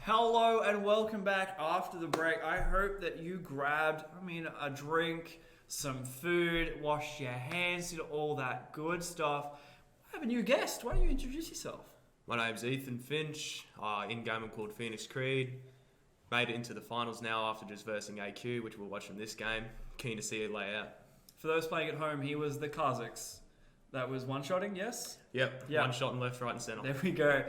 Hello and welcome back after the break. I hope that you grabbed, a drink, some food, washed your hands, did all that good stuff. I have a new guest. Why don't you introduce yourself? My name's Ethan Finch. In-game I'm called Phoenix Creed. Made it into the finals now after just versing AQ, which we'll watch from this game. Keen to see it lay out. For those playing at home, he was the Kazakhs. That was one-shotting, yes? Yep. One shot in left, right and centre. There we go.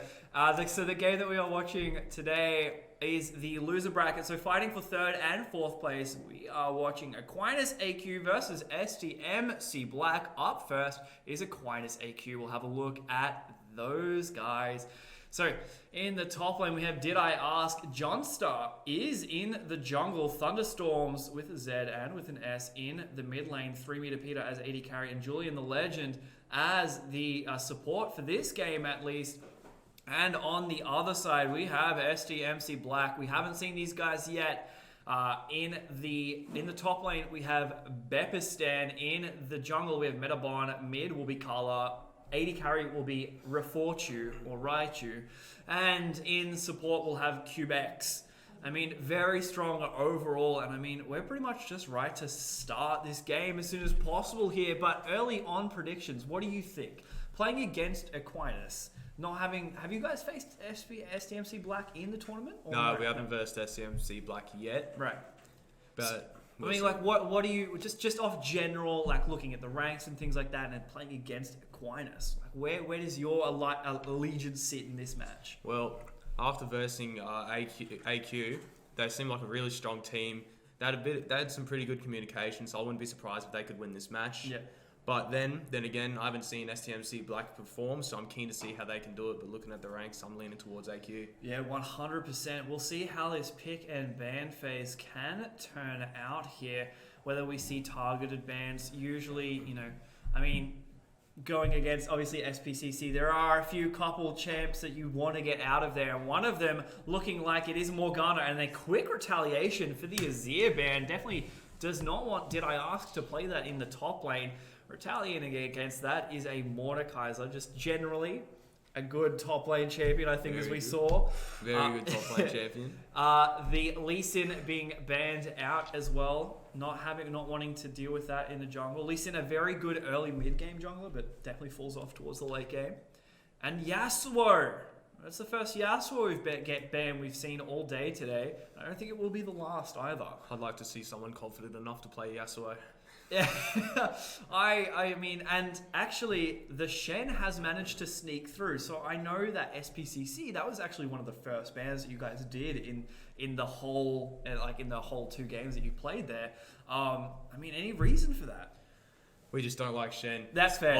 So the game that we are watching today is the loser bracket. So fighting for third and fourth place, we are watching Aquinas AQ versus STMC Black. Up first is Aquinas AQ. We'll have a look at those guys. So in the top lane, we have Did I Ask? Johnstar is in the jungle. Thunderstorms with a Z and with an S in the mid lane. 3-meter Peter as AD carry and Julian the Legend as the support for this game at least. And on the other side, we have STMC Black. We haven't seen these guys yet. In the top lane, we have Bepistan. In the jungle, we have Metabon. Mid will be Kala. AD carry will be Refortu or Raichu. And in support, we'll have Cubex. Very strong overall. And we're pretty much just right to start this game as soon as possible here. But early on predictions, what do you think? Playing against Aquinas, have you guys faced STMC Black in the tournament? No, we haven't versed STMC Black yet. Right. But what do you just off general, looking at the ranks and things like that, and playing against Aquinas? Where does your allegiance sit in this match? Well, after versing AQ, they seem like a really strong team. They had some pretty good communication, so I wouldn't be surprised if they could win this match. Yeah. But then again, I haven't seen STMC Black perform, so I'm keen to see how they can do it. But looking at the ranks, I'm leaning towards AQ. Yeah, 100%. We'll see how this pick and ban phase can turn out here. Whether we see targeted bans, usually, going against obviously SPCC, there are a few couple champs that you want to get out of there, and one of them looking like it is Morgana, and a quick retaliation for the Azir ban. Definitely does not want Did I Ask to play that in the top lane. Retaliating against that is a Mordekaiser, just generally a good top lane champion, I think, Very as we good. saw. Very good top lane champion. The Lee Sin being banned out as well, not wanting to deal with that in the jungle. Lee Sin, a very good early mid-game jungler, but definitely falls off towards the late game. And Yasuo. That's the first Yasuo we've seen all day today. I don't think it will be the last either. I'd like to see someone confident enough to play Yasuo. Yeah, and actually the Shen has managed to sneak through. So I know that SPCC, that was actually one of the first bans that you guys did in the whole 2 games that you played there. Any reason for that? We just don't like Shen. That's fair.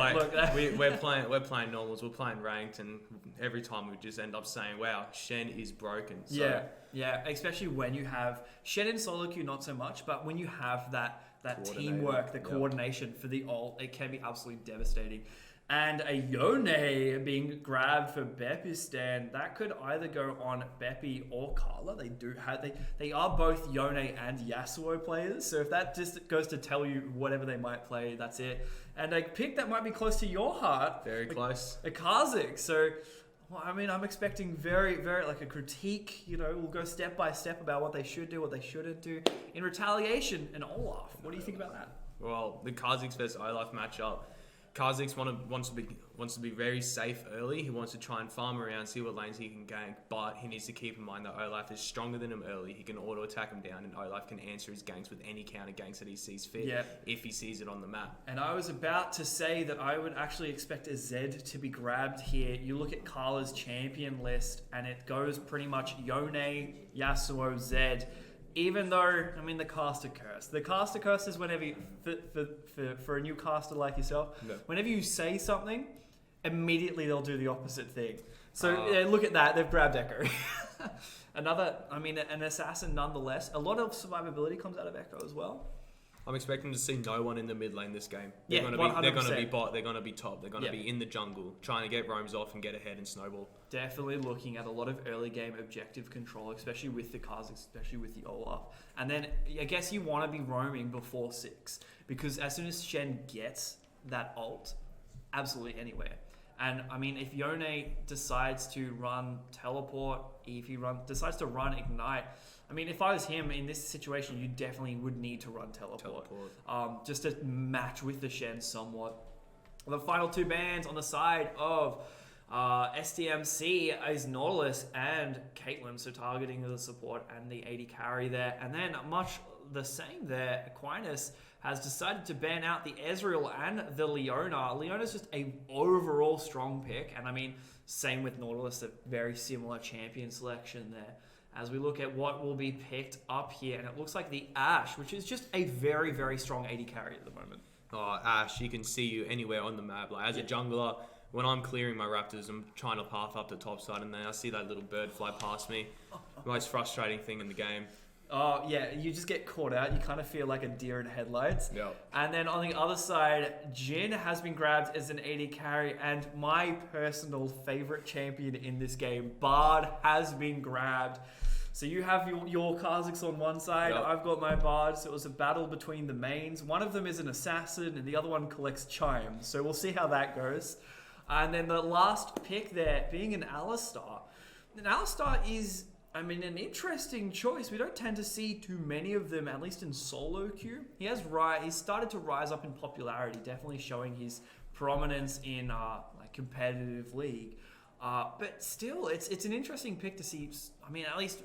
We're playing normals, we're playing ranked, and every time we just end up saying, "Wow, Shen is broken." So, yeah. Especially when you have Shen in solo queue, not so much, but when you have that teamwork, the coordination for the ult, it can be absolutely devastating. And a Yone being grabbed for Bepistan, that could either go on Beppy or Carla. They are both Yone and Yasuo players, so if that just goes to tell you whatever they might play, that's it. And a pick that might be close to your heart, very close, a Kazakh. So I'm expecting very, very a critique. We'll go step by step about what they should do, what they shouldn't do. In retaliation, and Olaf. What do you think about that? Well, the Kazakhs versus Olaf matchup. Kazakhs wants to be very safe early. He wants to try and farm around, see what lanes he can gank, but he needs to keep in mind that Olaf is stronger than him early. He can auto attack him down, and Olaf can answer his ganks with any counter ganks that he sees fit if he sees it on the map. And I was about to say that I would actually expect a Zed to be grabbed here. You look at Carla's champion list, and it goes pretty much Yone, Yasuo, Zed. Even though, the caster curse. The caster curse is whenever you, for a new caster like yourself, whenever you say something, immediately they'll do the opposite thing. So look at that, they've grabbed Echo. An assassin nonetheless. A lot of survivability comes out of Echo as well. I'm expecting to see no one in the mid lane this game. They're going to be bot, they're going to be top, they're going to be in the jungle, trying to get roams off and get ahead and snowball. Definitely looking at a lot of early game objective control, especially with the Kazakhs, especially with the Olaf. And then I guess you want to be roaming before 6, because as soon as Shen gets that ult, absolutely anywhere. And I mean, if Yone decides to run teleport, if he decides to run ignite, I mean, if I was him in this situation, you definitely would need to run teleport. Just to match with the Shen somewhat. The final two bans on the side of STMC is Nautilus and Caitlyn, so targeting the support and the AD carry there. And then much the same there, Aquinas has decided to ban out the Ezreal and the Leona. Leona's just a overall strong pick, and I mean, same with Nautilus, a very similar champion selection there. As we look at what will be picked up here, and it looks like the Ashe, which is just a very, very strong AD carry at the moment. Oh, Ashe, you can see you anywhere on the map. Like as a jungler, when I'm clearing my Raptors, I'm trying to path up the top side, and then I see that little bird fly past me. Most frustrating thing in the game. Oh, yeah, you just get caught out. You kind of feel like a deer in headlights. Yep. And then on the other side, Jhin has been grabbed as an AD carry, and my personal favorite champion in this game, Bard, has been grabbed. So you have your Kha'Zix on one side, Yep. I've got my Bard, so it was a battle between the mains. One of them is an assassin, and the other one collects chimes, so we'll see how that goes. And then the last pick there being an Alistar. And Alistar is, I mean, an interesting choice. We don't tend to see too many of them, at least in solo queue. He's started to rise up in popularity, definitely showing his prominence in like competitive league. But still, it's an interesting pick to see. I mean, at least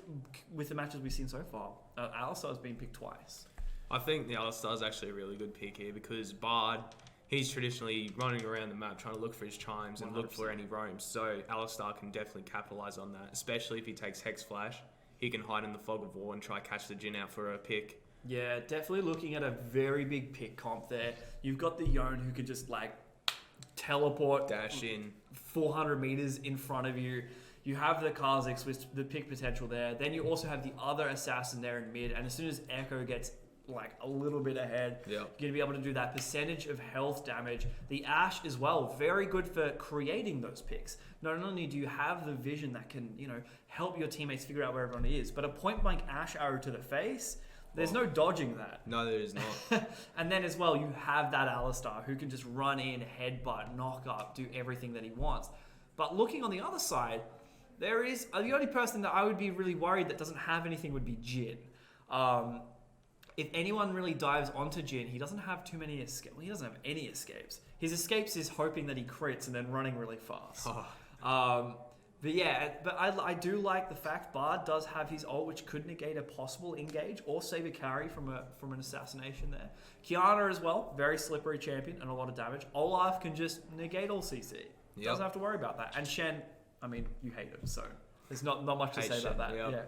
with the matches we've seen so far, Alistar's been picked twice. I think the Alistar is actually a really good pick here because Bard, he's traditionally running around the map trying to look for his chimes and 100%. look for any roams. So Alistar can definitely capitalize on that, especially if he takes Hex Flash. He can hide in the fog of war and try catch the Jhin out for a pick. Yeah, definitely looking at a very big pick comp there. You've got the Yone who could just like teleport, Dash in. 400 meters in front of you. You have the Kha'Zix with the pick potential there. Then you also have the other assassin there in mid. And as soon as Echo gets like a little bit ahead, Yep. you're going to be able to do that percentage of health damage. The Ashe as well, very good for creating those picks. Not only do you have the vision that can, help your teammates figure out where everyone is, but a point blank Ashe arrow to the face, there's no dodging that. No, there is not. And then as well, you have that Alistar who can just run in, headbutt, knock up, do everything that he wants. But looking on the other side, there is the only person that I would be really worried that doesn't have anything would be Jhin. If anyone really dives onto Jhin, he doesn't have too many escapes. Well, he doesn't have any escapes. His escapes is hoping that he crits and then running really fast. But I do like the fact Bard does have his ult, which could negate a possible engage or save a carry from an assassination there. Kiana as well, very slippery champion and a lot of damage. Olaf can just negate all CC. Doesn't have to worry about that. And Shen, I mean, you hate him, so there's not much to say Shen, about that. yep. Yeah.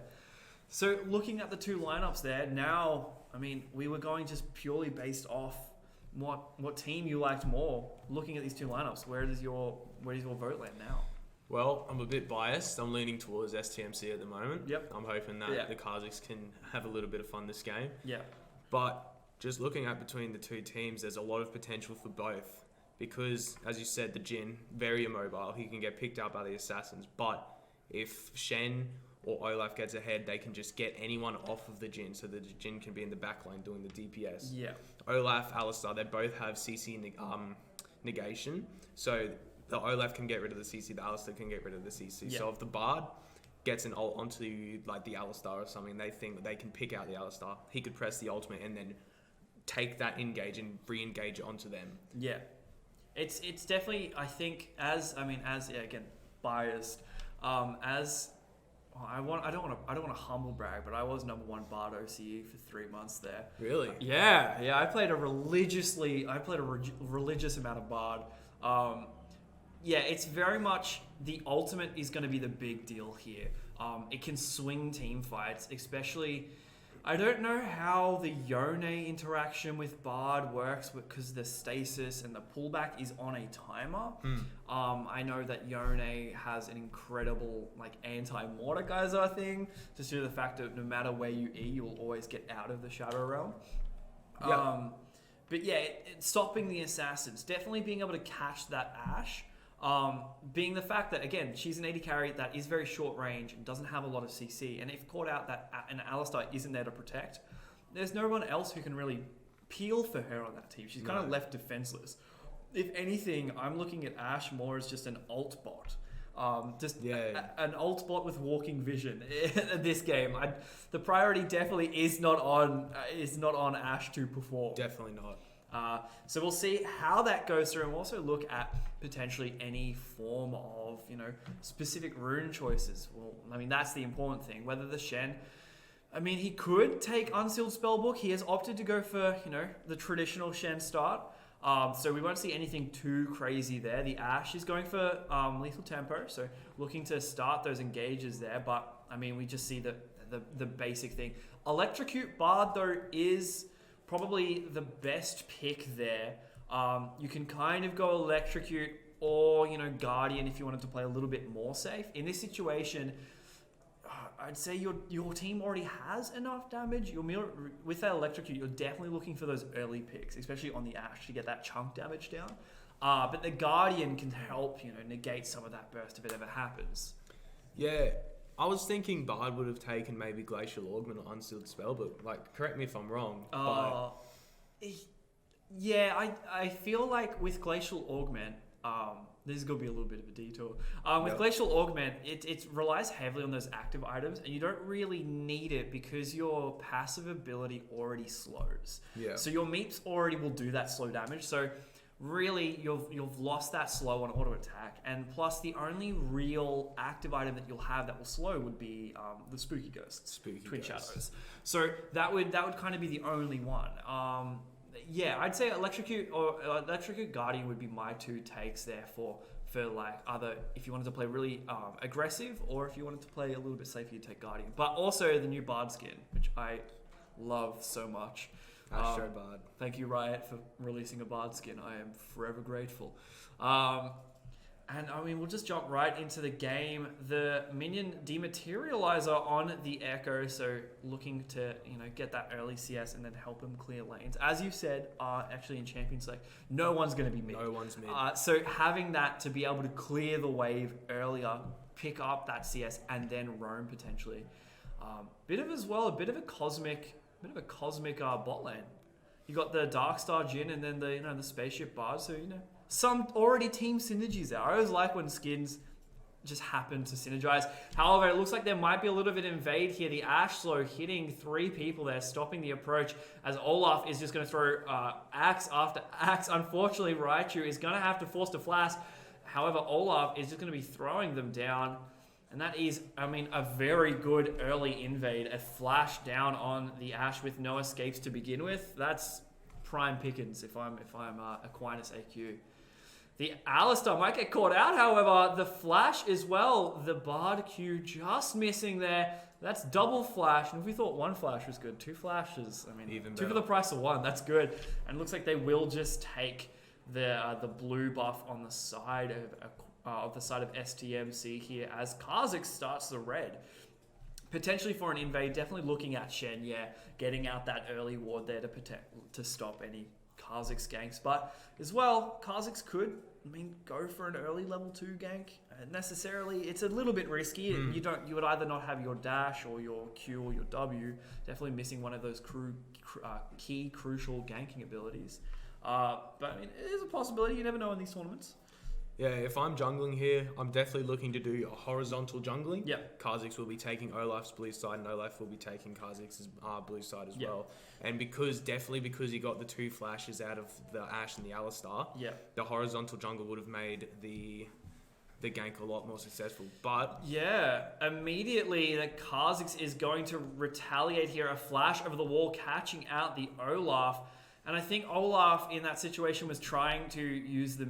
So looking at the two lineups there, now, I mean, we were going just purely based off what team you liked more. Looking at these two lineups, where does your vote land now? Well, I'm a bit biased. I'm leaning towards STMC at the moment. Yep. I'm hoping that the Kha'Zix can have a little bit of fun this game. Yeah. But just looking at between the two teams, there's a lot of potential for both. Because, as you said, the Jhin, very immobile. He can get picked up by the assassins. But if Shen or Olaf gets ahead, they can just get anyone off of the Jhin. So the Jhin can be in the backline doing the DPS. Yeah. Olaf, Alistar, they both have CC negation. So the Olaf can get rid of the CC, the Alistar can get rid of the CC. Yeah. So if the Bard gets an ult onto like the Alistar or something, they think that they can pick out the Alistar. He could press the ultimate and then take that engage and re-engage it onto them. Yeah. It's definitely, I think, again, biased, I don't want to humble brag, but I was number one Bard OCE for 3 months there. Really? Yeah. I played a religious amount of Bard. It's very much the ultimate is going to be the big deal here. It can swing team fights, especially. I don't know how the Yone interaction with Bard works because the stasis and the pullback is on a timer. I know that Yone has an incredible anti-Mordekaiser thing, just due to the fact that no matter where you E, you'll always get out of the Shadow Realm. Yep. But yeah, it's stopping the assassins, definitely being able to catch that Ashe. Being the fact that, again, she's an AD carry that is very short range and doesn't have a lot of CC, and if caught out that an Alistar isn't there to protect, there's no one else who can really peel for her on that team. She's kind of left defenseless. if anything, I'm looking at Ash more as just an alt bot. An alt bot with walking vision in this game. The priority definitely is not on Ash to perform. Definitely not. So we'll see how that goes through, and we'll also look at potentially any form of, specific rune choices. Well, I mean, that's the important thing. Whether the Shen, I mean, he could take Unsealed Spellbook. He has opted to go for, the traditional Shen start. So we won't see anything too crazy there. The Ash is going for Lethal Tempo, so looking to start those engages there. But, I mean, we just see the basic thing. Electrocute Bard, though, is probably the best pick there. You can kind of go Electrocute or, Guardian if you wanted to play a little bit more safe. In this situation, I'd say your team already has enough damage. With that Electrocute, you're definitely looking for those early picks, especially on the Ash, to get that chunk damage down. But the Guardian can help, negate some of that burst if it ever happens. Yeah, I was thinking Bard would have taken maybe Glacial Augment or Unsealed Spellbook. Like, correct me if I'm wrong. Yeah, I feel like with Glacial Augment, this is going to be a little bit of a detour. With Glacial Augment, it relies heavily on those active items, and you don't really need it because your passive ability already slows. Yeah. So your meeps already will do that slow damage. So really, you've lost that slow on auto attack, and plus the only real active item that you'll have that will slow would be the Spooky Ghost, Twin Shadows. So that would kind of be the only one. Yeah, I'd say Electrocute or Electrocute Guardian would be my two takes there for like either if you wanted to play really aggressive, or if you wanted to play a little bit safer, you'd take Guardian. But also the new Bard skin, which I love so much. Astro Bard. Thank you, Riot, for releasing a Bard skin. I am forever grateful. And I mean, we'll just jump right into the game. The minion dematerializer on the Echo, so looking to get that early CS and then help him clear lanes. As you said, actually in Champions League, no one's going to be mid. No one's mid. So having that to be able to clear the wave earlier, pick up that CS, and then roam potentially. A bit of a cosmic bot lane. You got the Darkstar Jhin and then the spaceship Bard. So some already team synergies there. I always like when skins just happen to synergize. However, it looks like there might be a little bit of invade here. The Ash slow hitting 3 people there, stopping the approach as Olaf is just going to throw axe after axe. Unfortunately, Raichu is going to have to force to flash. However, Olaf is just going to be throwing them down. And that is, I mean, a very good early invade. A flash down on the Ash with no escapes to begin with. That's prime pickings if I'm Aquinas AQ. The Alistar might get caught out, however. The flash as well. The Bard Q just missing there. That's double flash. And if we thought one flash was good, 2 flashes. I mean, even 2 better. for the price of 1. That's good. And it looks like they will just take the blue buff on the side of STMC here as Kha'Zix starts the red. Potentially for an invade, definitely looking at Shen, getting out that early ward there to stop any Kha'Zix ganks. But as well, Kha'Zix could, go for an early level 2 gank. Necessarily, it's a little bit risky. You would either not have your dash or your Q or your W. Definitely missing one of those key crucial ganking abilities. But it is a possibility. You never know in these tournaments. Yeah, if I'm jungling here, I'm definitely looking to do a horizontal jungling. Yeah. Kha'Zix will be taking Olaf's blue side, and Olaf will be taking Kha'Zix's blue side as well. And because he got the 2 flashes out of the Ashe and the Alistar, the horizontal jungle would have made the gank a lot more successful. But immediately the Kha'Zix is going to retaliate here. A flash over the wall, catching out the Olaf. And I think Olaf in that situation was trying to use the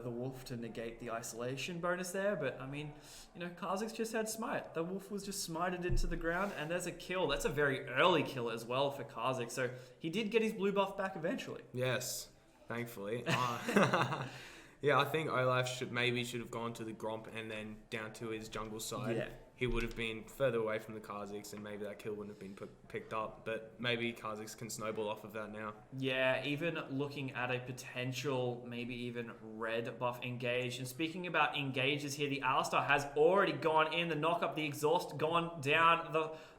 wolf to negate the isolation bonus there. But Kha'Zix just had smite. The wolf was just smited into the ground, and there's a kill. That's a very early kill as well for Kha'Zix. So he did get his blue buff back eventually. Yes, thankfully. I think Olaf should have gone to the Gromp and then down to his jungle side. Yeah. He would have been further away from the Kha'Zix, and maybe that kill wouldn't have been picked up. But maybe Kha'Zix can snowball off of that now. Yeah, even looking at a potential, maybe even red buff engage. And speaking about engages here, the Alistar has already gone in. The knock up, the exhaust gone down.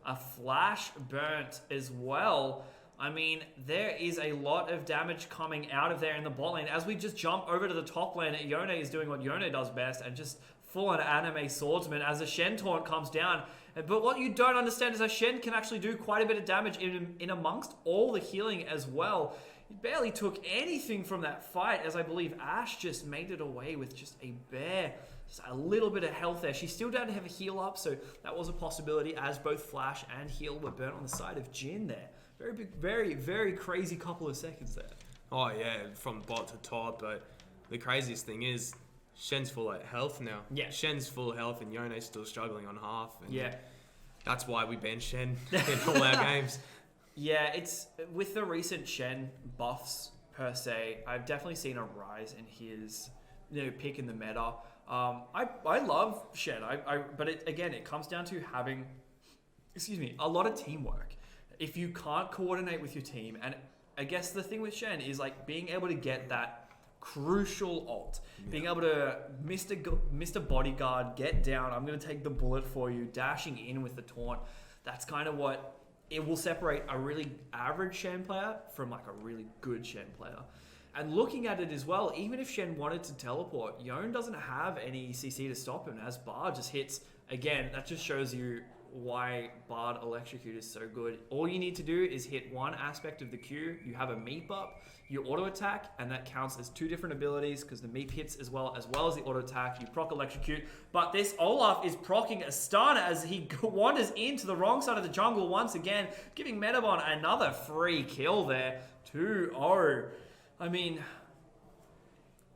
A flash burnt as well. I mean, there is a lot of damage coming out of there in the bot lane. As we just jump over to the top lane, Yone is doing what Yone does best and just full-on anime swordsman as the Shen taunt comes down. But what you don't understand is that Shen can actually do quite a bit of damage in amongst all the healing as well. He barely took anything from that fight, as I believe Ashe just made it away with just a bare, just a little bit of health there. She still didn't have a heal up, so that was a possibility as both Flash and heal were burnt on the side of Jin there. Very big, very, very crazy couple of seconds there. Oh yeah, from bot to top, but the craziest thing is Shen's full of health now. Yeah. Shen's full of health and Yone's still struggling on half. And Yeah. that's why we ban Shen in all our games. Yeah, it's with the recent Shen buffs per se, I've definitely seen a rise in his pick in the meta. I love Shen, but it comes down to having a lot of teamwork. If you can't coordinate with your team, and I guess the thing with Shen is like being able to get that crucial ult, being able to Mr. Bodyguard, get down, I'm going to take the bullet for you, dashing in with the taunt. That's kind of what it will separate a really average Shen player from like a really good Shen player. And looking at it as well, even if Shen wanted to teleport, Yone doesn't have any CC to stop him as Bard just hits. Again, that just shows you why Bard Electrocute is so good. All you need to do is hit one aspect of the Q, you have a meep up, you auto attack, and that counts as two different abilities because the meep hits as well as the auto attack. You proc Electrocute, but this Olaf is proccing a stun as he wanders into the wrong side of the jungle once again, giving Metabon another free kill there. 2-0. I mean,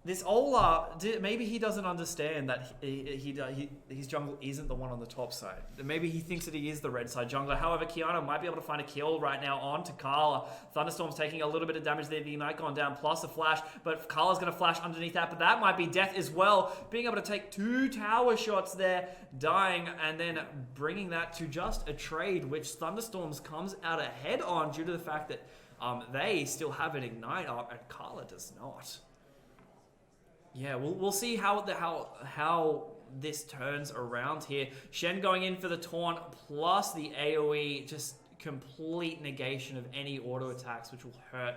this Olaf, maybe he doesn't understand that his jungle isn't the one on the top side. Maybe he thinks that he is the red side jungler. However, Kiana might be able to find a kill right now on to Karla. Thunderstorm's taking a little bit of damage there. The Ignite gone down, plus a flash. But Karla's going to flash underneath that. But that might be death as well. Being able to take 2 tower shots there, dying, and then bringing that to just a trade, which Thunderstorms comes out ahead on due to the fact that they still have an Ignite up and Karla does not. Yeah, we'll see how this turns around here. Shen going in for the taunt plus the AoE, just complete negation of any auto attacks, which will hurt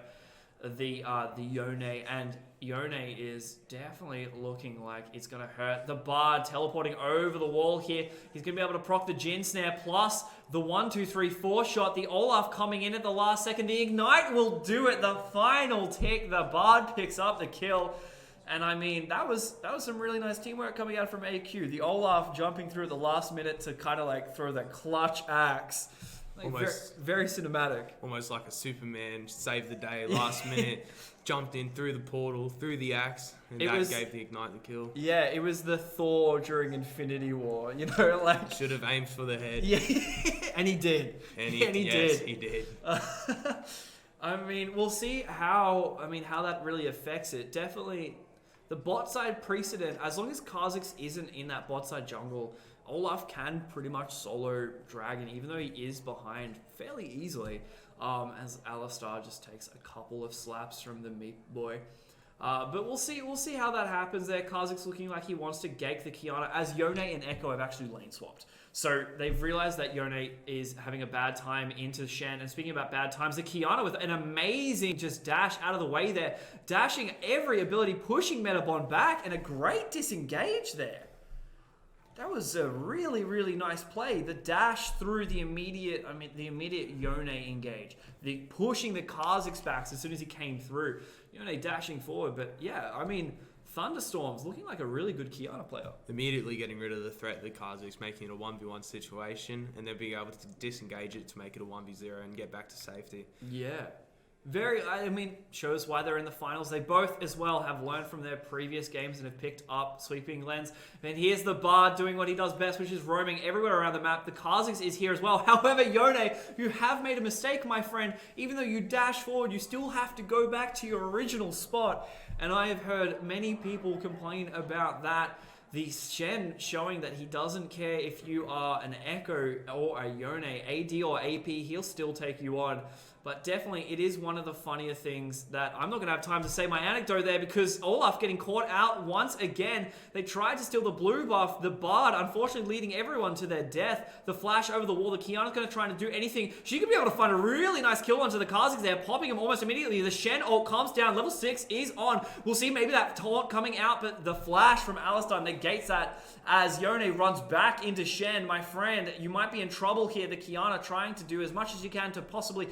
the Yone, and Yone is definitely looking like it's gonna hurt. The Bard teleporting over the wall here. He's gonna be able to proc the Jin Snare plus the 1, 2, 3, 4 shot. The Olaf coming in at the last second. The Ignite will do it. The final tick. The Bard picks up the kill. And I mean, that was some really nice teamwork coming out from AQ. The Olaf jumping through at the last minute to kind of like throw that clutch axe. Like Almost, very cinematic. Almost like a Superman, saved the day last minute, jumped in through the portal, through the axe, and gave the Ignite the kill. Yeah, it was the Thor during Infinity War, like... Should have aimed for the head. Yeah, and he did. And he did. I mean, we'll see how that really affects it. Definitely... The bot side precedent, as long as Kha'Zix isn't in that bot side jungle, Olaf can pretty much solo Dragon, even though he is behind fairly easily, as Alistar just takes a couple of slaps from the Meat Boy. But we'll see how that happens there. Kha'Zix looking like he wants to gank the Kiana, as Yone and Echo have actually lane swapped. So they've realized that Yone is having a bad time into Shen. And speaking about bad times, the Kiana with an amazing just dash out of the way there. Dashing every ability, pushing Metabon back, and a great disengage there. That was a really, really nice play. The dash through the immediate Yone engage. The pushing the Kha'Zix back as soon as he came through. Yone dashing forward. But yeah, I mean... Thunderstorms looking like a really good Kiana player. Immediately getting rid of the threat of the Kha'Zix, making it a 1v1 situation, and then being able to disengage it to make it a 1v0 and get back to safety. Yeah. Shows why they're in the finals. They both as well have learned from their previous games and have picked up sweeping lens. And here's the Bard doing what he does best, which is roaming everywhere around the map. The Kha'Zix is here as well. However, Yone, you have made a mistake, my friend. Even though you dash forward, you still have to go back to your original spot. And I have heard many people complain about that. The Shen showing that he doesn't care if you are an Echo or a Yone, AD or AP, he'll still take you on. But definitely, it is one of the funnier things that I'm not going to have time to say my anecdote there, because Olaf getting caught out once again. They tried to steal the blue buff. The Bard, unfortunately, leading everyone to their death. The flash over the wall. The Kiana's going to try and do anything. She could be able to find a really nice kill onto the Kha'Zix there, popping him almost immediately. The Shen ult calms down. Level 6 is on. We'll see maybe that taunt coming out, but the flash from Alistar negates that as Yone runs back into Shen. My friend, you might be in trouble here. The Kiana trying to do as much as you can to possibly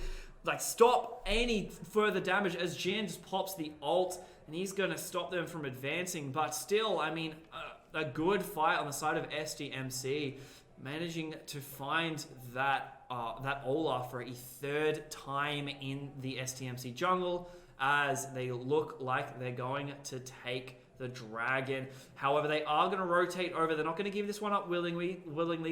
stop any further damage as Jin just pops the ult, and he's going to stop them from advancing. But still, I mean, a good fight on the side of SDMC, managing to find that Olaf for a third time in the STMC jungle, as they look like they're going to take the dragon. However, they are going to rotate over. They're not going to give this one up willingly.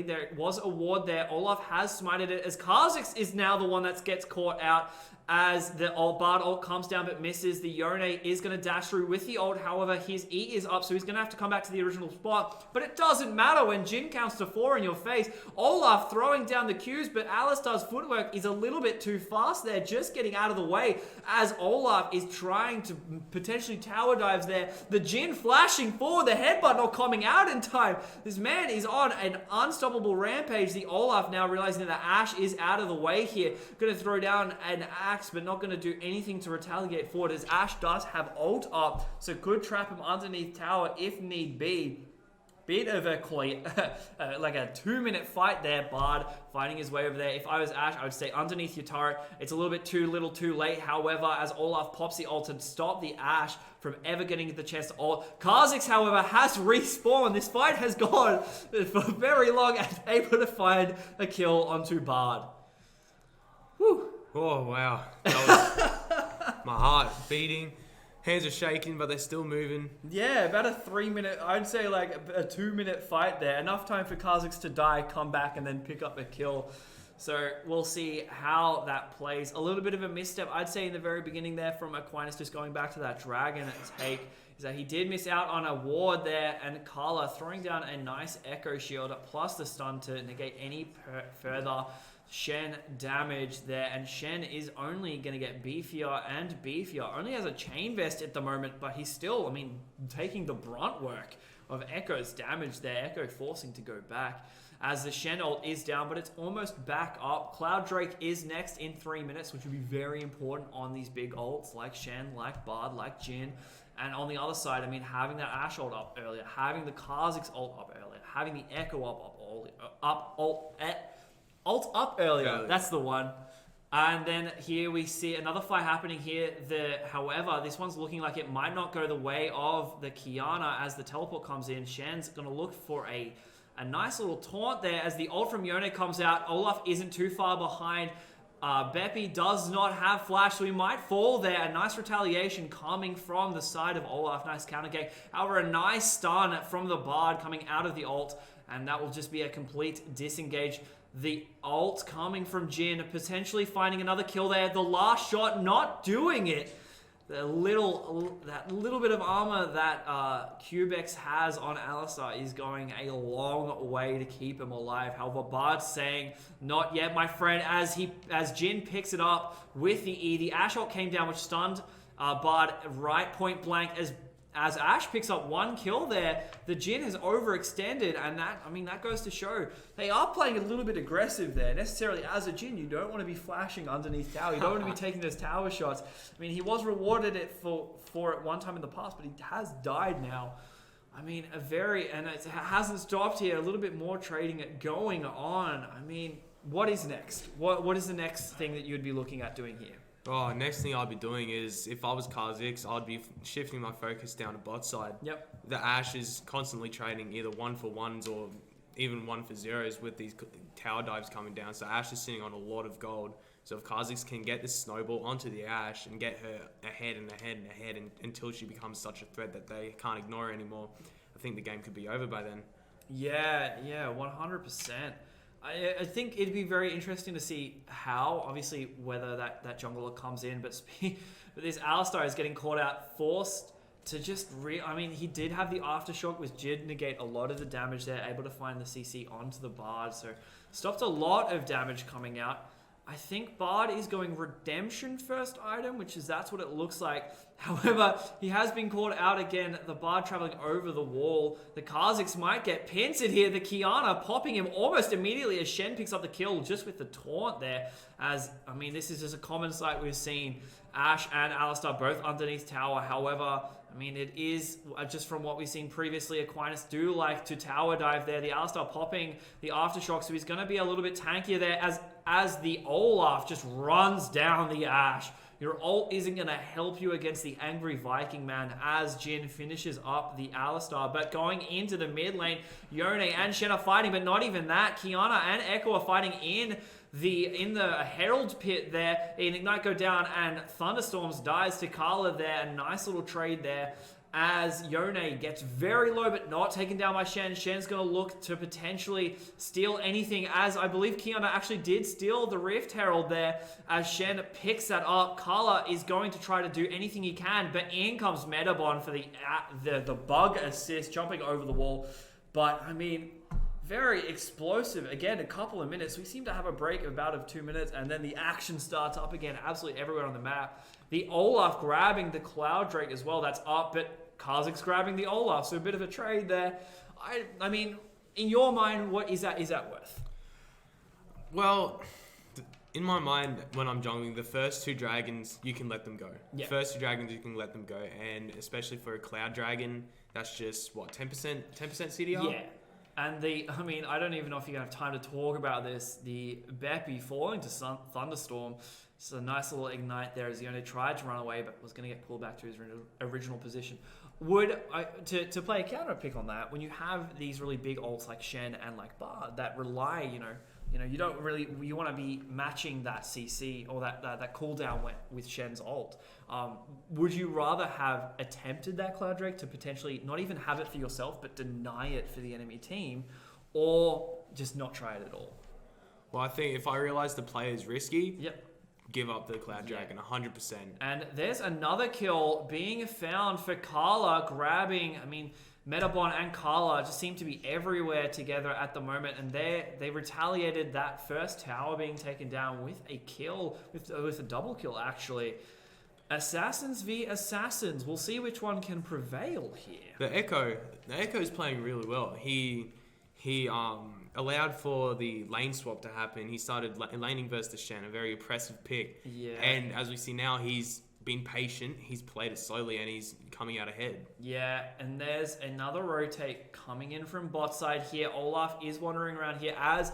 There was a ward there. Olaf has smited it, as Kha'Zix is now the one that gets caught out, as the Bard ult comes down but misses. The Yone is going to dash through with the ult. However, his E is up, so he's going to have to come back to the original spot. But it doesn't matter when Jin counts to 4 in your face. Olaf throwing down the Qs, but Alistar's footwork is a little bit too fast there, just getting out of the way as Olaf is trying to potentially tower dives there. The Jin flashing forward, the headbutt not coming out in time. This man is on an unstoppable rampage. The Olaf now realizing that Ashe is out of the way here. Going to throw down an axe, but not going to do anything to retaliate forward, as Ashe does have ult up, so could trap him underneath tower if need be. Bit of a like a 2-minute fight there. Bard fighting his way over there. If I was Ashe, I would stay underneath your turret. It's a little bit too little too late. However, as Olaf pops the ult to stop the Ashe from ever getting the chance to ult. Kha'Zix, however, has respawned. This fight has gone for very long and able to find a kill onto Bard. Whew. Oh, wow. That was my heart beating. Hands are shaking, but they're still moving. Yeah, about a 3-minute, I'd say like a 2-minute fight there. Enough time for Kha'Zix to die, come back, and then pick up a kill. So we'll see how that plays. A little bit of a misstep, I'd say, in the very beginning there from Aquinas, just going back to that dragon take, is that he did miss out on a ward there, and Carla throwing down a nice echo shield plus the stun to negate any further Shen damage there, and Shen is only going to get beefier and beefier. Only has a chain vest at the moment, but he's still, I mean, taking the brunt work of Echo's damage there. Echo forcing to go back as the Shen ult is down, but it's almost back up. Cloud Drake is next in 3 minutes, which will be very important on these big ults like Shen, like Bard, like Jin. And on the other side, I mean, having that Ashe ult up earlier, having the Kha'Zix ult up earlier, having the Echo ult up earlier. That's the one. And then here we see another fight happening here. However, this one's looking like it might not go the way of the Kiana as the teleport comes in. Shen's going to look for a nice little taunt there as the ult from Yone comes out. Olaf isn't too far behind. Beppy does not have flash, so he might fall there. A nice retaliation coming from the side of Olaf. Nice counter game. However, a nice stun from the Bard coming out of the ult, and that will just be a complete disengage. The ult coming from Jin, potentially finding another kill there. The last shot not doing it. That little bit of armor that Cubex has on Alistar is going a long way to keep him alive. However, Bard's saying, not yet, my friend, as Jin picks it up with the E. The Ashe ult came down, which stunned Bard right point blank as Ashe picks up one kill there. The Jin has overextended, and that goes to show they are playing a little bit aggressive there. Necessarily as a Jin, you don't want to be flashing underneath tower. You don't want to be taking those tower shots. I mean, he was rewarded it for it one time in the past, but he has died now. I mean, and it hasn't stopped here. A little bit more trading going on. I mean, what is next? What is the next thing that you'd be looking at doing here? Oh, next thing I'd be doing is, if I was Kha'Zix, I'd be shifting my focus down to bot side. Yep. The Ashe is constantly trading either 1-for-1s or even 1-for-0s with these tower dives coming down. So Ashe is sitting on a lot of gold. So if Kha'Zix can get this snowball onto the Ashe and get her ahead and ahead and ahead until she becomes such a threat that they can't ignore her anymore, I think the game could be over by then. Yeah, 100%. I think it'd be very interesting to see how, obviously, whether that jungler comes in, but this Alistar is getting caught out, forced to just he did have the Aftershock, which did negate a lot of the damage there, able to find the CC onto the Bard, so stopped a lot of damage coming out. I think Bard is going Redemption first item, that's what it looks like. However, he has been caught out again. The Bard traveling over the wall. The Kazakhs might get pincered here. The Kiana popping him almost immediately as Shen picks up the kill just with the taunt there. This is just a common sight we've seen. Ash and Alistar both underneath tower. However, it is, just from what we've seen previously, Aquinas do like to tower dive there. The Alistar popping the Aftershock, so he's going to be a little bit tankier there as the Olaf just runs down the Ash. Your ult isn't going to help you against the Angry Viking Man as Jin finishes up the Alistar. But going into the mid lane, Yone and Shen are fighting, but not even that. Kiana and Echo are fighting in the Herald pit there. In Ignite go down and Thunderstorms dies to Kala there. A nice little trade there as Yone gets very low but not taken down by Shen. Shen's going to look to potentially steal anything, as I believe Kiana actually did steal the Rift Herald there. As Shen picks that up, Kala is going to try to do anything he can, but in comes Metabon for the bug assist, jumping over the wall. But very explosive. Again, a couple of minutes. We seem to have a break of 2 minutes, and then the action starts up again, absolutely everywhere on the map. The Olaf grabbing the Cloud Drake as well. That's up, but Kazakhs grabbing the Olaf. So a bit of a trade there. In your mind, what is that worth? Well, in my mind, when I'm jungling, the first 2 dragons, you can let them go. Yeah. First 2 dragons, you can let them go. And especially for a Cloud Dragon, that's just, 10% CDR? Yeah. And I don't even know if you're going to have time to talk about this. The Beppy falling to Thunderstorm. It's a nice little ignite there as he only tried to run away, but was going to get pulled back to his original position. To play a counter pick on that, when you have these really big ults like Shen and like Bard that rely, you don't really, you want to be matching that CC or that cooldown with Shen's ult. Would you rather have attempted that Cloud Drake to potentially not even have it for yourself, but deny it for the enemy team, or just not try it at all? Well, I think if I realize the play is risky, yep, give up the Cloud Dragon 100%. And there's another kill being found for Kala, grabbing, Metabon and Kala just seem to be everywhere together at the moment, and they retaliated that first tower being taken down with a kill, with a double kill actually. Assassins v Assassins. We'll see which one can prevail here. The Echo is playing really well. He allowed for the lane swap to happen. He started laning versus the Shen, a very impressive pick. Yeah. And as we see now, he's been patient. He's played it slowly, and he's coming out ahead. Yeah, and there's another rotate coming in from bot side here. Olaf is wandering around here as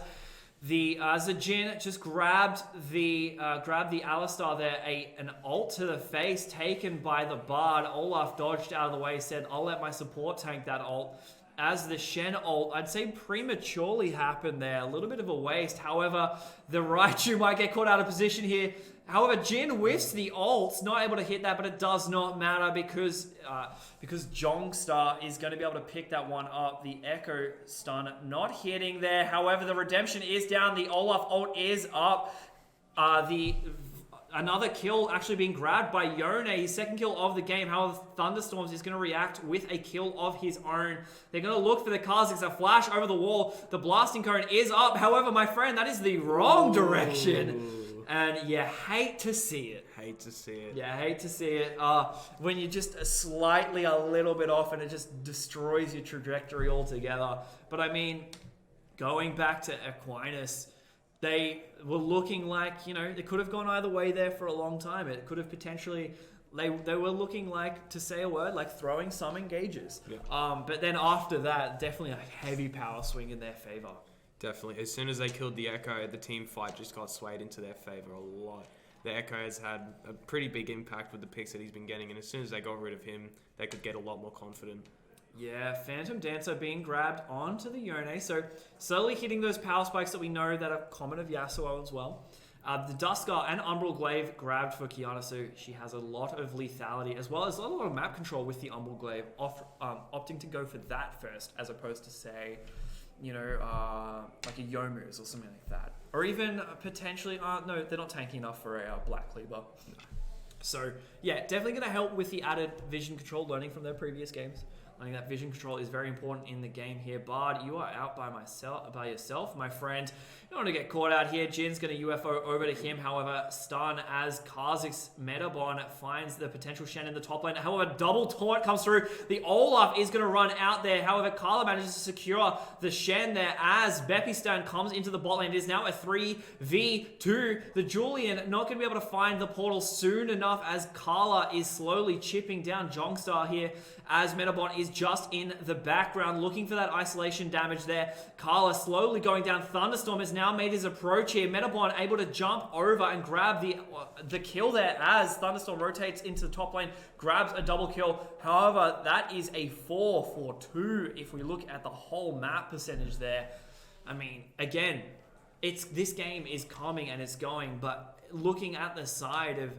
the Jin just grabbed the Alistar there. An ult to the face taken by the Bard. Olaf dodged out of the way, said, "I'll let my support tank that ult." As the Shen ult, I'd say prematurely happened there. A little bit of a waste. However, the Raichu might get caught out of position here. However, Jin whiffs the ult, not able to hit that, but it does not matter because Jongstar is going to be able to pick that one up. The Echo stun not hitting there. However, the redemption is down. The Olaf ult is up. Another kill actually being grabbed by Yone, his second kill of the game. However, Thunderstorms is going to react with a kill of his own. They're going to look for the Kazakhs. A flash over the wall. The blasting cone is up. However, my friend, that is the wrong direction. And you hate to see it. Yeah, hate to see it. When you're just a little bit off and it just destroys your trajectory altogether. But going back to Aquinas, they were looking like, they could have gone either way there for a long time. It could have potentially, they were looking like, to say a word, like throwing some engages. Yeah. But then after that, definitely a heavy power swing in their favor. Definitely. As soon as they killed the Echo, the team fight just got swayed into their favor a lot. The Echo has had a pretty big impact with the picks that he's been getting, and as soon as they got rid of him, they could get a lot more confident. Yeah, Phantom Dancer being grabbed onto the Yone, so slowly hitting those power spikes that we know that are common of Yasuo as well. The Duskar and Umbral Glaive grabbed for Kiana, so she has a lot of lethality as well as a lot of map control with the Umbral Glaive, opting to go for that first as opposed to, say, like a Yomu's or something like that. Or even potentially, no, they're not tanky enough for a Black Cleaver. No. So, yeah, definitely going to help with the added vision control learning from their previous games. I think that vision control is very important in the game here. Bard, you are out by yourself, my friend. You don't want to get caught out here. Jin's going to UFO over to him. However, stun as Kha'Zix's Metabon finds the potential Shen in the top lane. However, double taunt comes through. The Olaf is going to run out there. However, Karla manages to secure the Shen there as Bepistan comes into the bot lane. It is now a 3v2. The Julian not going to be able to find the portal soon enough as Karla is slowly chipping down Jongstar here as Metabon is just in the background looking for that isolation damage there. Karla slowly going down. Thunderstorm has now made his approach here. Metabon able to jump over and grab the kill there as Thunderstorm rotates into the top lane, grabs a double kill. However, that is a 4-for-2 if we look at the whole map percentage there. I mean, again, this game is coming and it's going, but looking at the side of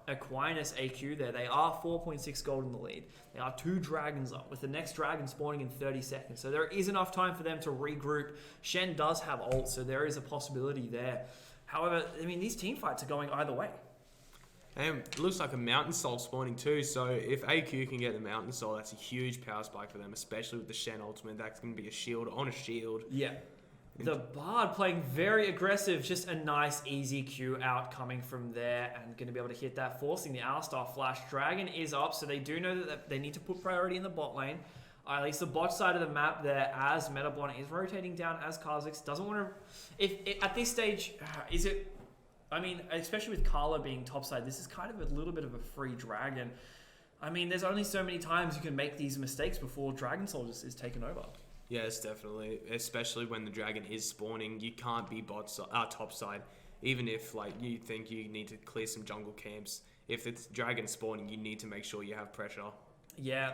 Aquinas AQ there, they are 4.6 gold in the lead. They are 2 dragons up, with the next dragon spawning in 30 seconds. So there is enough time for them to regroup. Shen does have ult, so there is a possibility there. However, I mean, these team fights are going either way. And it looks like a Mountain Soul spawning too, so if AQ can get the Mountain Soul, that's a huge power spike for them, especially with the Shen ultimate. That's going to be a shield on a shield. Yeah. The Bard playing very aggressive, just a nice easy Q out coming from there and going to be able to hit that, forcing the Alistar flash. Dragon is up, so they do know that they need to put priority in the bot lane. At least the bot side of the map there as Metabon is rotating down as Kha'Zix doesn't want to... At this stage, is it... I mean, especially with Karla being topside, this is kind of a little bit of a free dragon. I mean, there's only so many times you can make these mistakes before Dragon Soul is taken over. Yes, definitely. Especially when the dragon is spawning, you can't be top side. Even if you think you need to clear some jungle camps, if it's dragon spawning, you need to make sure you have pressure. Yeah,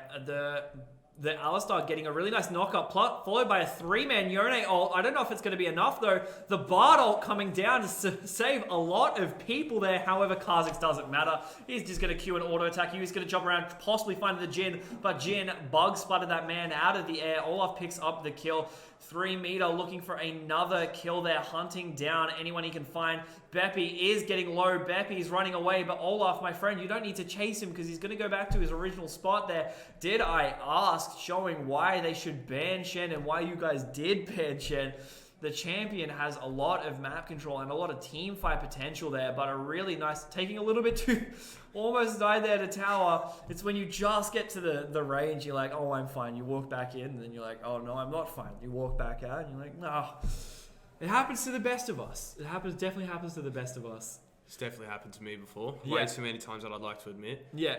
the Alistar getting a really nice knock-up, followed by a 3-man Yone ult. I don't know if it's going to be enough, though. The Bard ult coming down to save a lot of people there. However, Kha'Zix doesn't matter. He's just going to queue an auto attack. He's going to jump around, possibly find the Jhin, but Jhin bug splattered that man out of the air. Olaf picks up the kill. 3 meter looking for another kill there, hunting down anyone he can find. Beppy is getting low. Beppy is running away, but Olaf, my friend, you don't need to chase him because he's going to go back to his original spot there. Did I ask, showing why they should ban Shen and why you guys did ban Shen. The champion has a lot of map control and a lot of team fight potential there, but a really nice, taking a little bit too, almost died there to tower. It's when you just get to the range, you're like, oh, I'm fine. You walk back in, and then you're like, oh, no, I'm not fine. You walk back out, and you're like, no. It happens to the best of us. Definitely happens to the best of us. It's definitely happened to me before. Yeah. Way too many times that I'd like to admit. Yeah,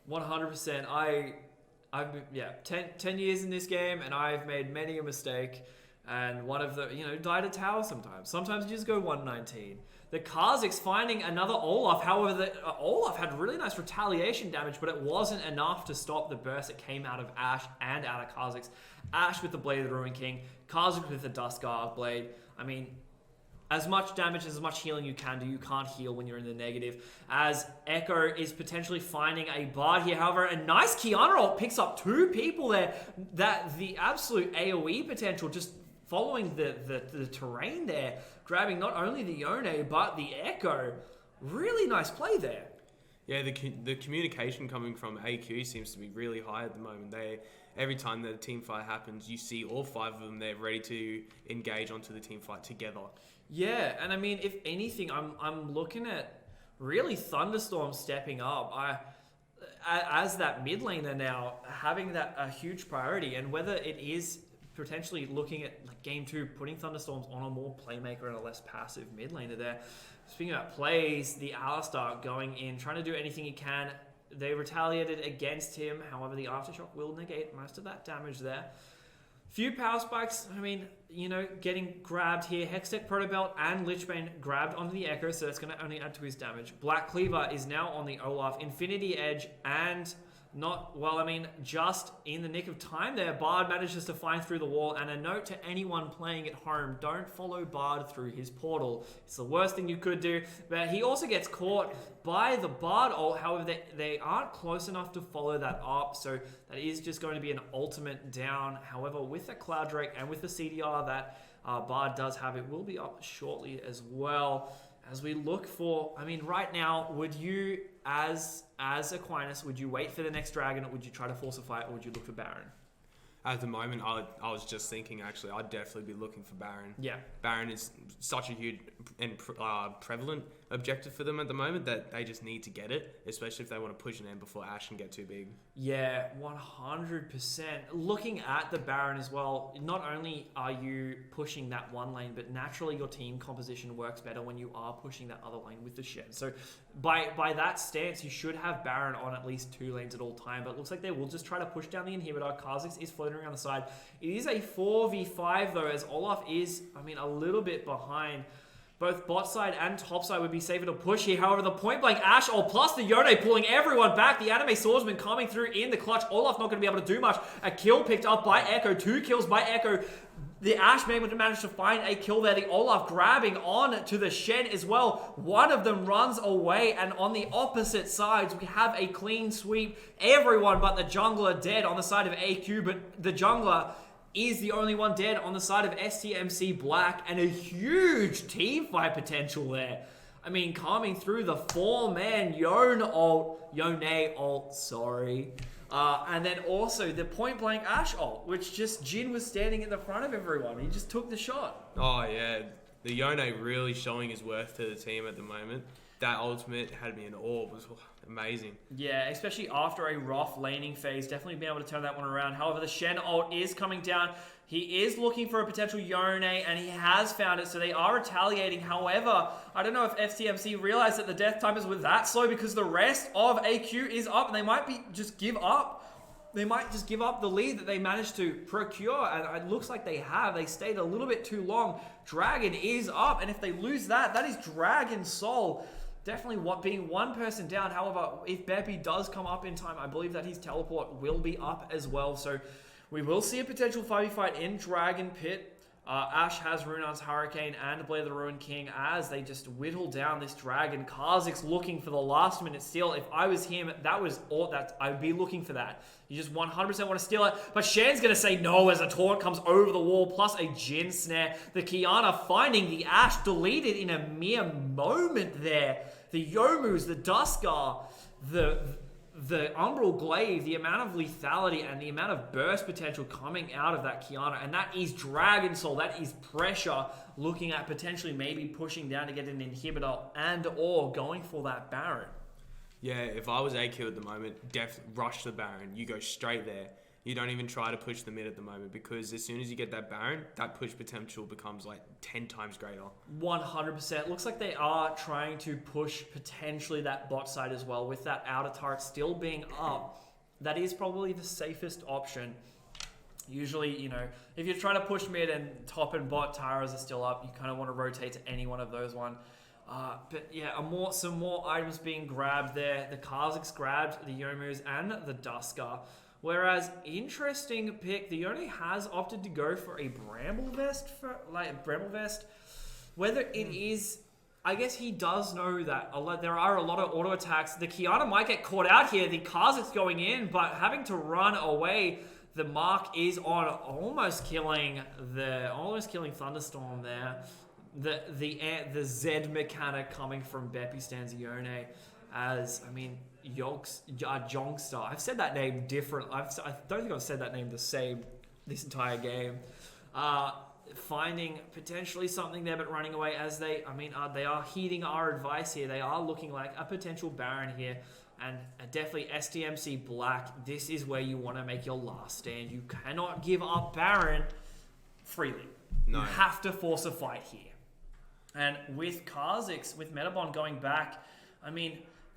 100%. I've been, 10 years in this game, and I've made many a mistake. And one of the, died at tower sometimes. Sometimes you just go 119. The Kha'Zix finding another Olaf. However, the Olaf had really nice retaliation damage, but it wasn't enough to stop the burst that came out of Ashe and out of Kha'Zix. Ashe with the Blade of the Ruin King. Kha'Zix with the Duskar Blade. I mean, as much damage, as much healing you can do, you can't heal when you're in the negative. As Echo is potentially finding a Bard here. However, a nice Kiana ult picks up 2 people there. That the absolute AoE potential just following the terrain there, grabbing not only the Yone, but the Echo. Really nice play there. Yeah, the communication coming from AQ seems to be really high at the moment. Every time the team fight happens, you see all 5 of them, they're ready to engage onto the team fight together. Yeah, and I mean, if anything, I'm looking at really Thunderstorm stepping up. As that mid laner now, having that a huge priority, and whether it is potentially looking at game 2, putting Thunderstorms on a more playmaker and a less passive mid laner there. Speaking about plays, the Alistar going in, trying to do anything he can. They retaliated against him. However, the Aftershock will negate most of that damage there. Few power spikes, I mean, getting grabbed here. Hextech Protobelt and Lichbane grabbed onto the Echo, so that's going to only add to his damage. Black Cleaver is now on the Olaf. Infinity Edge and just in the nick of time there, Bard manages to find through the wall. And a note to anyone playing at home, don't follow Bard through his portal. It's the worst thing you could do. But he also gets caught by the Bard ult. However, they aren't close enough to follow that up. So that is just going to be an ultimate down. However, with the Cloud Drake and with the CDR that Bard does have, it will be up shortly as well. As we look for, right now, would you, as Aquinas, would you wait for the next dragon, or would you try to force a fight, or would you look for Baron? At the moment, I was just thinking, actually, I'd definitely be looking for Baron. Yeah. Baron is such a huge and prevalent objective for them at the moment that they just need to get it, especially if they want to push an end before Ash can get too big. Yeah, 100%. Looking at the Baron as well, not only are you pushing that one lane, but naturally your team composition works better when you are pushing that other lane with the Shen. So by that stance, you should have Baron on at least 2 lanes at all time, but it looks like they will just try to push down the inhibitor. Kha'Zix is floating around the side. It is a 4v5 though, as Olaf is, a little bit behind. Both bot side and top side would be safer to push here. However, the point blank Ashe, plus the Yone pulling everyone back. The anime swordsman coming through in the clutch. Olaf not going to be able to do much. A kill picked up by Echo. 2 kills by Echo. The Ashe managed to find a kill there. The Olaf grabbing on to the Shen as well. One of them runs away, and on the opposite sides, we have a clean sweep. Everyone but the jungler dead on the side of AQ, but the jungler is the only one dead on the side of STMC Black, and a huge team fight potential there. Coming through the 4-man Yone ult, sorry. And then also the point blank Ashe ult, which just Jin was standing in the front of everyone. He just took the shot. Oh yeah, the Yone really showing his worth to the team at the moment. That ultimate had me in awe. It was amazing. Yeah, especially after a rough laning phase. Definitely being able to turn that one around. However, the Shen ult is coming down. He is looking for a potential Yone, and he has found it, so they are retaliating. However, I don't know if FTMC realized that the death timers were that slow, because the rest of AQ is up, and they might just give up. They might just give up the lead that they managed to procure, and it looks like they have. They stayed a little bit too long. Dragon is up, and if they lose that, that is Dragon Soul. Definitely being one person down. However, if Beppy does come up in time, I believe that his teleport will be up as well. So we will see a potential 5v fight in Dragon Pit. Ashe has Runar's Hurricane and Blade of the Ruined King as they just whittle down this dragon. Kha'Zix looking for the last minute steal. If I was him, that was all that I'd be looking for that. You just 100% want to steal it. But Shan's going to say no as a taunt comes over the wall, plus a Jin snare. The Kiana finding the Ashe deleted in a mere moment there. The Yomus, the Duskar, the Umbral Glaive, the amount of lethality and the amount of burst potential coming out of that Kiana, and that is Dragon Soul, that is pressure, looking at potentially maybe pushing down to get an inhibitor and or going for that Baron. Yeah, if I was AQ at the moment, rush the Baron. You go straight there. You don't even try to push the mid at the moment, because as soon as you get that Baron, that push potential becomes like 10 times greater. 100%. Looks like they are trying to push potentially that bot side as well, with that outer turret still being up. That is probably the safest option. Usually, if you're trying to push mid and top and bot Taras are still up, you kind of want to rotate to any one of those one. But yeah, some more items being grabbed there. The Kha'Zix grabbed the Yomus and the Duskar. Whereas, interesting pick, the Yone has opted to go for a Bramble Vest. Whether it is, I guess he does know that there are a lot of auto attacks. The Kiana might get caught out here. The Kha'Zix going in, but having to run away. The mark is on, almost killing Thunderstorm there. The Z mechanic coming from Beppy stands Yone as, Jongstar. I've said that name different. I don't think I've said that name the same this entire game. Finding potentially something there, but running away as they are heeding our advice here. They are looking like a potential Baron here. And definitely STMC Black, this is where you want to make your last stand. You cannot give up Baron freely. No. You have to force a fight here. And with Kha'Zix, with Metabon going back,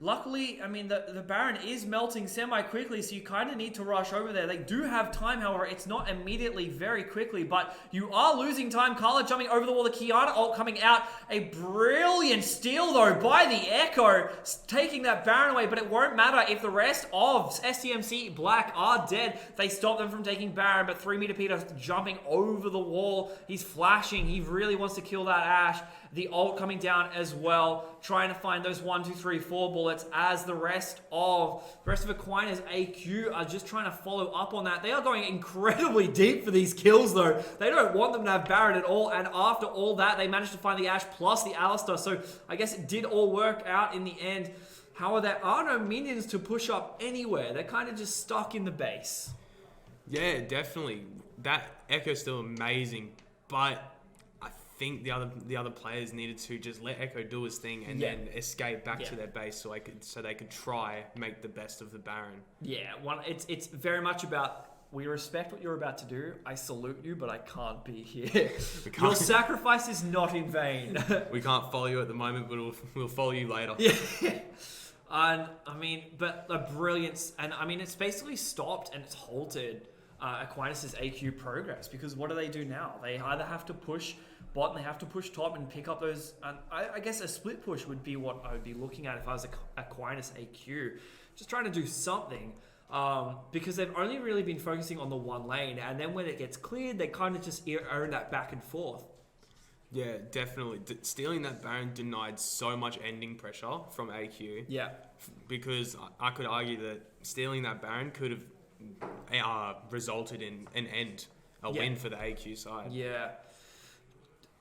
luckily, the Baron is melting semi-quickly, so you kind of need to rush over there. They do have time, however, it's not immediately very quickly, but you are losing time. Karla jumping over the wall, the Kiana ult coming out. A brilliant steal, though, by the Echo, taking that Baron away, but it won't matter if the rest of STMC Black are dead. They stop them from taking Baron, but 3-meter Peter jumping over the wall. He's flashing. He really wants to kill that Ashe. The ult coming down as well, trying to find those 1, 2, 3, 4 bullets as the rest of Aquinas AQ are just trying to follow up on that. They are going incredibly deep for these kills though. They don't want them to have Baron at all, and after all that, they managed to find the Ashe plus the Alistar, so I guess it did all work out in the end. However, there are no minions to push up anywhere. They're kind of just stuck in the base. Yeah, definitely. That Echo's still amazing, but I think the other players needed to just let Echo do his thing and then escape back to their base so they could try make the best of the Baron. Yeah, it's very much about, we respect what you're about to do. I salute you, but I can't be here. Your sacrifice is not in vain. We can't follow you at the moment, but we'll follow you later. Yeah. And I mean, but the brilliance, and I mean, it's basically stopped and it's halted Aquinas' AQ progress, because what do they do now? They either have to push bot and they have to push top and pick up those. And I guess a split push would be what I would be looking at if I was Aquinas AQ, just trying to do something. Because they've only really been focusing on the one lane, and then when it gets cleared, they kind of just earn that back and forth. Yeah, definitely. Stealing that Baron denied so much ending pressure from AQ. Yeah. Because I could argue that stealing that Baron could have resulted in an end, a win for the AQ side. Yeah.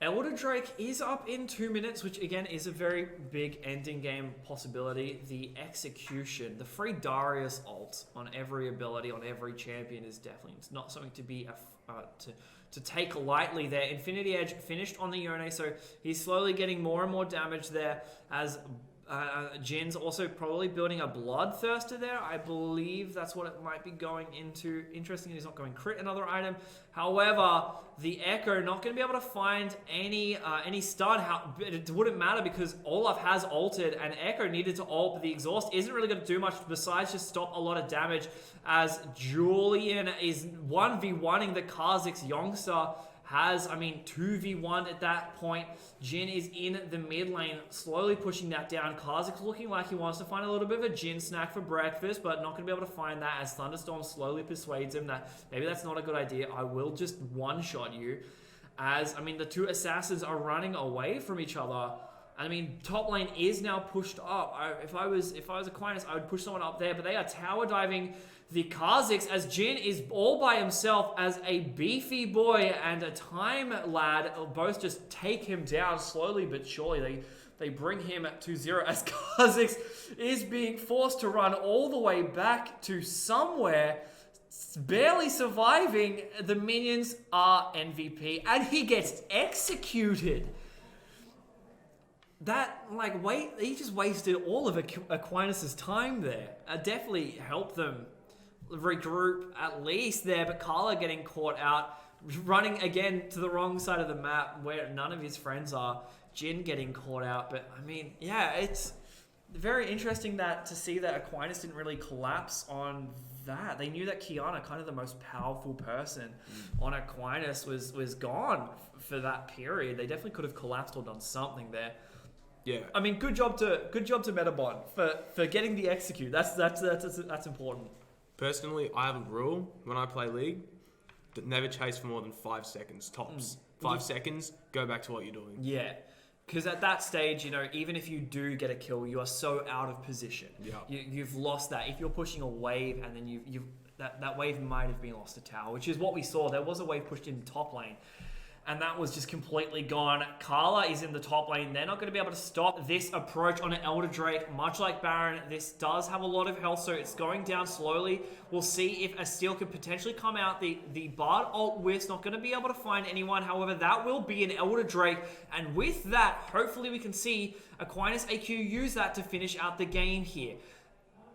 Elder Drake is up in 2 minutes, which again is a very big ending game possibility. The execution, the free Darius ult on every ability, on every champion is definitely, it's not something to be to take lightly there. Infinity Edge finished on the Yone, so he's slowly getting more and more damage there as Jin's also probably building a Bloodthirster there. I believe that's what it might be going into. Interesting, he's not going crit another item. However, the Echo not going to be able to find any stun. It wouldn't matter because Olaf has ulted and Echo needed to ult, but the exhaust isn't really going to do much besides just stop a lot of damage as Julian is 1v1ing the Kha'Zix youngster. Has, 2v1 at that point. Jin is in the mid lane, slowly pushing that down. Kha'Zix looking like he wants to find a little bit of a Jin snack for breakfast, but not going to be able to find that as Thunderstorm slowly persuades him that maybe that's not a good idea. I will just one-shot you. As, the two assassins are running away from each other. Top lane is now pushed up. If I was Aquinas, I would push someone up there, but they are tower diving the Kha'Zix as Jin is all by himself as a beefy boy and a time lad both just take him down slowly but surely. They bring him to 0 as Kha'Zix is being forced to run all the way back to somewhere, barely surviving. The minions are MVP and he gets executed. He just wasted all of Aquinas' time there. Definitely helped them regroup at least there, but Carla getting caught out, running again to the wrong side of the map where none of his friends are. Jin getting caught out, but it's very interesting to see that Aquinas didn't really collapse on that. They knew that Kiana, kind of the most powerful person on Aquinas, was gone for that period. They definitely could have collapsed or done something there. Yeah. Good job to Metabon for getting the execute. That's important. Personally, I have a rule when I play League that never chase for more than 5 seconds tops. 5 seconds, go back to what you're doing. Yeah. Because at that stage, even if you do get a kill, you are so out of position. Yeah. You've lost that. If you're pushing a wave and then that wave might have been lost to tower, which is what we saw. There was a wave pushed in top lane. And that was just completely gone. Carla is in the top lane. They're not going to be able to stop this approach on an Elder Drake. Much like Baron, this does have a lot of health, so it's going down slowly. We'll see if a steal could potentially come out. The Bard ult Whiff's not going to be able to find anyone. However, that will be an Elder Drake. And with that, hopefully we can see Aquinas AQ use that to finish out the game here.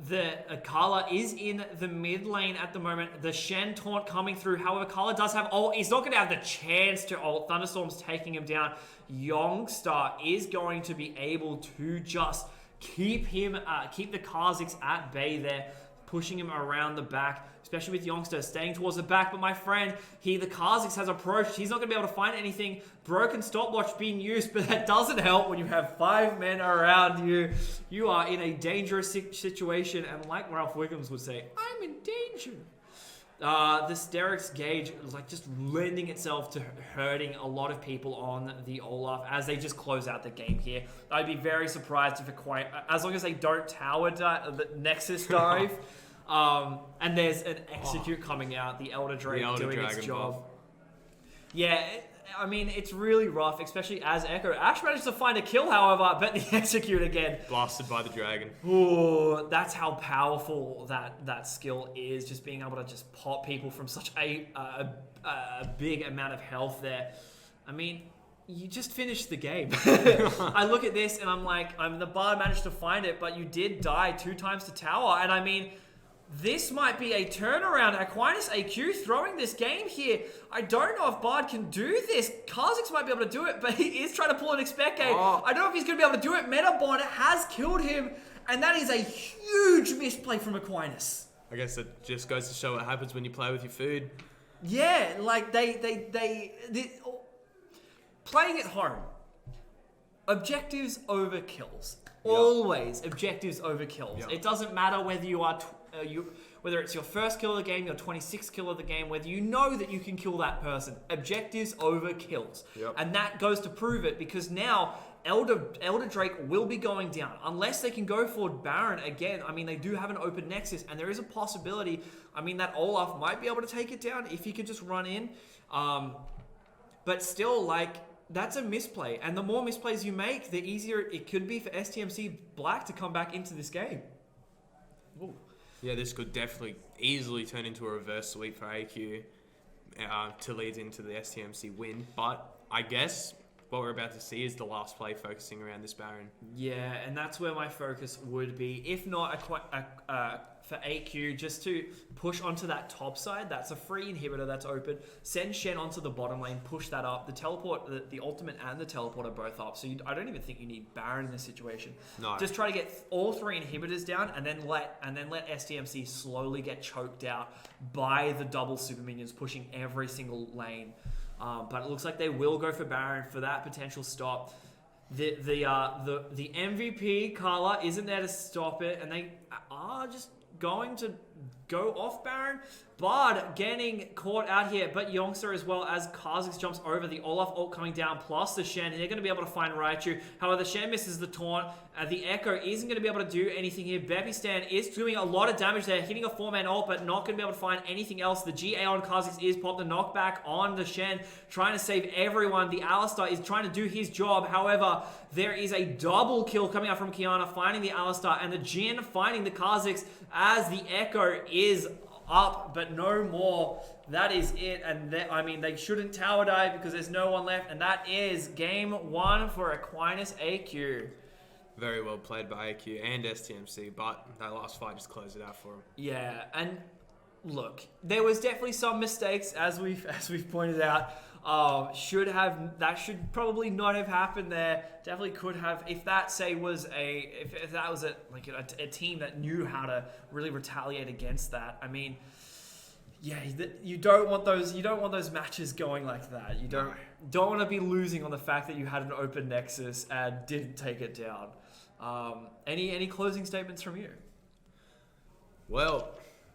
The Carla is in the mid lane at the moment. The Shen taunt coming through. However, Carla does have ult. He's not going to have the chance to ult. Thunderstorm's taking him down. Youngstar is going to be able to just keep the Kha'Zix at bay there, pushing him around the back, especially with Youngster staying towards the back. But my friend, the Kha'Zix has approached. He's not going to be able to find anything. Broken stopwatch being used, but that doesn't help when you have 5 men around you. You are in a dangerous situation, and like Ralph Wiggums would say, I'm in danger. This Derek's gauge just lending itself to hurting a lot of people on the Olaf as they just close out the game here. I'd be very surprised if as long as they don't tower the Nexus dive, and there's an execute coming out, the Elder Drake doing its job. Yeah, I mean, it's really rough, especially as Echo. Ash managed to find a kill, however, but the execute again. Blasted by the dragon. Ooh, that's how powerful that skill is. Just being able to just pop people from such a big amount of health there. I mean, you just finished the game. I look at this and I'm like, the Bard managed to find it, but you did die 2 times to tower. And I mean, this might be a turnaround. Aquinas AQ throwing this game here. I don't know if Bard can do this. Kha'Zix might be able to do it, but he is trying to pull an expect game. I don't know if he's going to be able to do it. Metabond has killed him, and that is a huge misplay from Aquinas. I guess it just goes to show what happens when you play with your food. Yeah, like they playing at home. Objectives over kills. Always objectives over kills. It doesn't matter whether you are whether it's your first kill of the game, your 26th kill of the game, whether you know that you can kill that person. Objectives over kills. And that goes to prove it, because now Elder Drake will be going down. Unless they can go for Baron again. I mean, they do have an open Nexus, and there is a possibility, I mean, that Olaf might be able to take it down if he could just run in. But still, like, that's a misplay. And the more misplays you make, the easier it could be for STMC Black to come back into this game. Ooh. Yeah, this could definitely easily turn into a reverse sweep for AQ to lead into the STMC win. But I guess what we're about to see is the last play focusing around this Baron. Yeah, and that's where my focus would be. If not for AQ, just to push onto that top side. That's a free inhibitor that's open. Send Shen onto the bottom lane, push that up. The teleport, the ultimate and the teleport are both up. So I don't even think you need Baron in this situation. No. Just try to get all 3 inhibitors down, and then let STMC slowly get choked out by the double super minions pushing every single lane. But it looks like they will go for Baron for that potential stop. The MVP Carla isn't there to stop it, and they are just going to go off Baron. Bard getting caught out here, but Youngster as well as Kha'Zix jumps over. The Olaf ult coming down, plus the Shen. They're going to be able to find Raichu. However, the Shen misses the taunt. The Echo isn't going to be able to do anything here. Bepistan is doing a lot of damage there, hitting a 4-man ult, but not going to be able to find anything else. The GA on Kha'Zix is popped. The knockback on the Shen, trying to save everyone. The Alistar is trying to do his job. However, there is a double kill coming out from Kiana, finding the Alistar, and the Jin finding the Kha'Zix as the Echo is up, but no more. That is it. And I mean, they shouldn't tower dive because there's no one left. And that is game 1 for Aquinas AQ. Very well played by AQ and STMC, but that last fight just closed it out for him. Yeah, and look, there was definitely some mistakes, as we've pointed out. That should probably not have happened there. Definitely could have, if that was a team that knew how to really retaliate against that. I mean, yeah, you don't want those matches going like that. You don't want to be losing on the fact that you had an open Nexus and didn't take it down. Any closing statements from you? Well,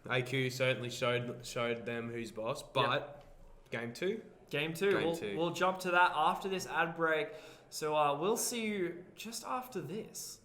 AQ certainly showed them who's boss, but Game 2. Game 2. We'll jump to that after this ad break. So we'll see you just after this.